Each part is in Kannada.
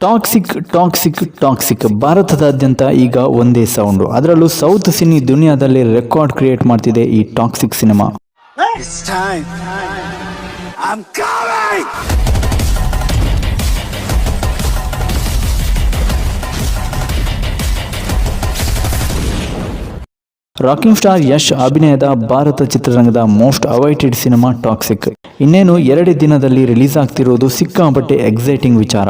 ಟಾಕ್ಸಿಕ್ ಟಾಕ್ಸಿಕ್ ಟಾಕ್ಸಿಕ್ ಭಾರತದಾದ್ಯಂತ ಈಗ ಒಂದೇ ಸೌಂಡು. ಅದರಲ್ಲೂ ಸೌತ್ ಸಿನಿ ದುನಿಯಾದಲ್ಲಿ ರೆಕಾರ್ಡ್ ಕ್ರಿಯೇಟ್ ಮಾಡ್ತಿದೆ ಈ toxic cinema. Rocking star Yash ಅಭಿನಯದ ಭಾರತ ಚಿತ್ರರಂಗದ ಮೋಸ್ಟ್ ಅವೈಟೆಡ್ ಸಿನಿಮಾ ಟಾಕ್ಸಿಕ್ ಇನ್ನೇನು 2 ದಿನದಲ್ಲಿ ರಿಲೀಸ್ ಆಗ್ತಿರೋದು ಸಿಕ್ಕಾಪಟ್ಟೆ ಎಕ್ಸೈಟಿಂಗ್ ವಿಚಾರ.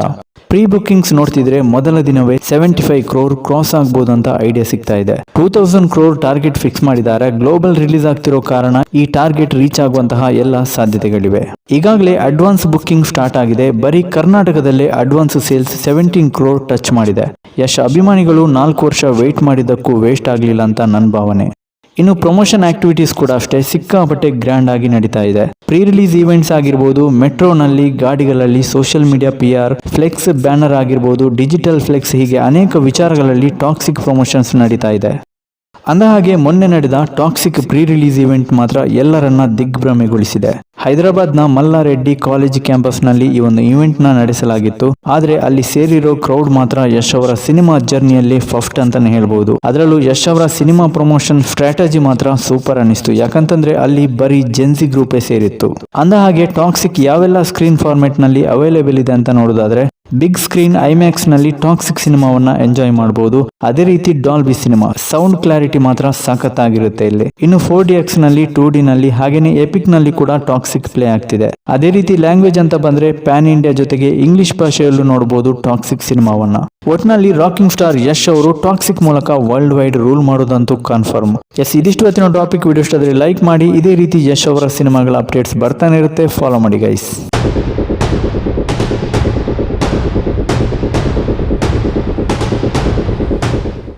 ಪ್ರೀ ಬುಕ್ಕಿಂಗ್ಸ್ ನೋಡ್ತಿದ್ರೆ ಮೊದಲ ದಿನವೇ 75 crore ಕ್ರಾಸ್ ಆಗ್ಬೋದು ಅಂತ ಐಡಿಯಾ ಸಿಗ್ತಾ ಇದೆ. 2000 crore ಟಾರ್ಗೆಟ್ ಫಿಕ್ಸ್ ಮಾಡಿದ್ದಾರೆ. ಗ್ಲೋಬಲ್ ರಿಲೀಸ್ ಆಗ್ತಿರೋ ಕಾರಣ ಈ ಟಾರ್ಗೆಟ್ ರೀಚ್ ಆಗುವಂತಹ ಎಲ್ಲ ಸಾಧ್ಯತೆಗಳಿವೆ. ಈಗಾಗಲೇ ಅಡ್ವಾನ್ಸ್ ಬುಕ್ಕಿಂಗ್ ಸ್ಟಾರ್ಟ್ ಆಗಿದೆ. ಬರೀ ಕರ್ನಾಟಕದಲ್ಲೇ ಅಡ್ವಾನ್ಸ್ ಸೇಲ್ಸ್ 17 crore ಟಚ್ ಮಾಡಿದೆ. ಯಶ್ ಅಭಿಮಾನಿಗಳು 4 ವರ್ಷ ವೇಟ್ ಮಾಡಿದ್ದಕ್ಕೂ ವೇಸ್ಟ್ ಆಗಲಿಲ್ಲ ಅಂತ ನನ್ನ ಭಾವನೆ. ಇನ್ನು ಪ್ರಮೋಷನ್ ಆಕ್ಟಿವಿಟೀಸ್ ಕೂಡ ಅಷ್ಟೇ ಸಿಕ್ಕಾಪಟ್ಟೆ ಗ್ರ್ಯಾಂಡ್ ಆಗಿ ನಡೀತಾ ಇದೆ. ಪ್ರೀ ರಿಲೀಸ್ ಈವೆಂಟ್ಸ್ ಆಗಿರ್ಬೋದು, ಮೆಟ್ರೋನಲ್ಲಿ, ಗಾಡಿಗಳಲ್ಲಿ, social media PR, flex banner ಆಗಿರ್ಬೋದು, ಡಿಜಿಟಲ್ ಫ್ಲೆಕ್ಸ್, ಹೀಗೆ ಅನೇಕ ವಿಚಾರಗಳಲ್ಲಿ ಟಾಕ್ಸಿಕ್ ಪ್ರಮೋಷನ್ಸ್ ನಡೀತಾ ಇದೆ. ಅಂದಹಾಗೆ ಮೊನ್ನೆ ನಡೆದ ಟಾಕ್ಸಿಕ್ ಪ್ರೀ ರಿಲೀಸ್ ಇವೆಂಟ್ ಮಾತ್ರ ಎಲ್ಲರನ್ನ ದಿಗ್ಭ್ರಮೆಗೊಳಿಸಿದೆ. ಹೈದರಾಬಾದ್ನ ಮಲ್ಲಾರೆಡ್ಡಿ ಕಾಲೇಜ್ ಕ್ಯಾಂಪಸ್ನಲ್ಲಿ ಈ ಒಂದು ಇವೆಂಟ್ ನ ನಡೆಸಲಾಗಿತ್ತು. ಆದ್ರೆ ಅಲ್ಲಿ ಸೇರಿರೋ ಕ್ರೌಡ್ ಮಾತ್ರ ಯಶ್ ಅವರ ಸಿನಿಮಾ ಜರ್ನಿಯಲ್ಲಿ ಫಸ್ಟ್ ಅಂತಾನೆ ಹೇಳ್ಬಹುದು. ಅದರಲ್ಲೂ ಯಶ್ ಅವರ ಸಿನಿಮಾ ಪ್ರಮೋಷನ್ ಸ್ಟ್ರಾಟಜಿ ಮಾತ್ರ ಸೂಪರ್ ಅನಿಸ್ತು. ಯಾಕಂತಂದ್ರೆ ಅಲ್ಲಿ ಬರೀ ಜೆನ್ಸಿ ಗ್ರೂಪೇ ಸೇರಿತ್ತು. ಅಂದಹಾಗೆ ಟಾಕ್ಸಿಕ್ ಯಾವೆಲ್ಲ ಸ್ಕ್ರೀನ್ ಫಾರ್ಮೆಟ್ ನಲ್ಲಿ ಅವೈಲೇಬಲ್ ಇದೆ ಅಂತ ನೋಡೋದಾದ್ರೆ, ಬಿಗ್ ಸ್ಕ್ರೀನ್ ಐಮ್ಯಾಕ್ಸ್ ನಲ್ಲಿ ಟಾಕ್ಸಿಕ್ ಸಿನಿಮಾವನ್ನ ಎಂಜಾಯ್ ಮಾಡಬಹುದು. ಅದೇ ರೀತಿ ಡಾಲ್ಬಿ ಸಿನಿಮಾ ಸೌಂಡ್ ಕ್ಲಾರಿಟಿ ಮಾತ್ರ ಸಖತ್ತಾಗಿರುತ್ತೆ ಇಲ್ಲಿ. ಇನ್ನು 4DX ನಲ್ಲಿ, 2D ನಲ್ಲಿ, ಹಾಗೇನೆ ಎಪಿಕ್ ನಲ್ಲಿ ಕೂಡ ಟಾಕ್ಸಿಕ್ ಪ್ಲೇ ಆಗ್ತಿದೆ. ಅದೇ ರೀತಿ ಲ್ಯಾಂಗ್ವೇಜ್ ಅಂತ ಬಂದ್ರೆ ಪ್ಯಾನ್ ಇಂಡಿಯಾ ಜೊತೆಗೆ ಇಂಗ್ಲಿಷ್ ಭಾಷೆಯಲ್ಲೂ ನೋಡಬಹುದು ಟಾಕ್ಸಿಕ್ ಸಿನಿಮಾವನ್ನ. ಒಟ್ನಲ್ಲಿ ರಾಕಿಂಗ್ ಸ್ಟಾರ್ ಯಶ್ ಅವರು ಟಾಕ್ಸಿಕ್ ಮೂಲಕ ವರ್ಲ್ಡ್ ವೈಡ್ ರೂಲ್ ಮಾಡೋದಂತೂ ಕನ್ಫರ್ಮ್. ಇದಿಷ್ಟು ಇವತ್ತಿನ ಟಾಪಿಕ್. ವಿಡಿಯೋ ಇಷ್ಟ ಆದ್ರೆ ಲೈಕ್ ಮಾಡಿ. ಇದೇ ರೀತಿ ಯಶ್ ಅವರ ಸಿನಿಮಾಗಳ ಅಪ್ಡೇಟ್ಸ್ ಬರ್ತಾನೆ ಇರುತ್ತೆ. ಫಾಲೋ ಮಾಡಿ ಗೈಸ್.